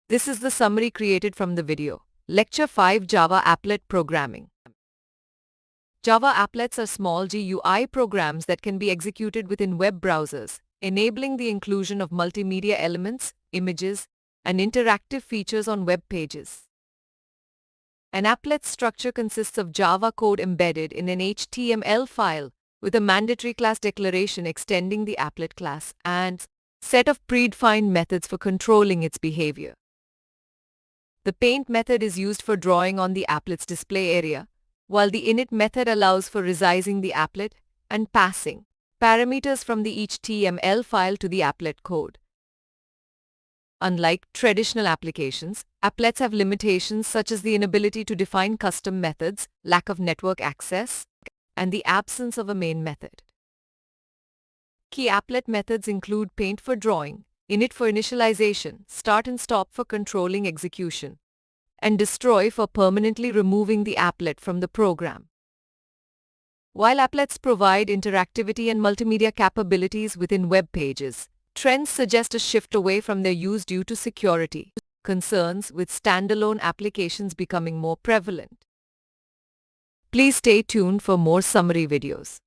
This is the summary created from the video. Lecture 5 Java Applet Programming. Java applets are small GUI programs that can be executed within web browsers, enabling the inclusion of multimedia elements, images, and interactive features on web pages. An applet structure consists of Java code embedded in an HTML file with a mandatory class declaration extending the applet class and set of predefined methods for controlling its behavior. The paint method is used for drawing on the applet's display area, while the init method allows for resizing the applet and passing parameters from the HTML file to the applet code. Unlike traditional applications, applets have limitations such as the inability to define custom methods, lack of network access, and the absence of a main method. Key applet methods include paint for drawing, init for initialization, start and stop for controlling execution, and destroy for permanently removing the applet from the program. While applets provide interactivity and multimedia capabilities within web pages, trends suggest a shift away from their use due to security concerns, with standalone applications becoming more prevalent. Please stay tuned for more summary videos.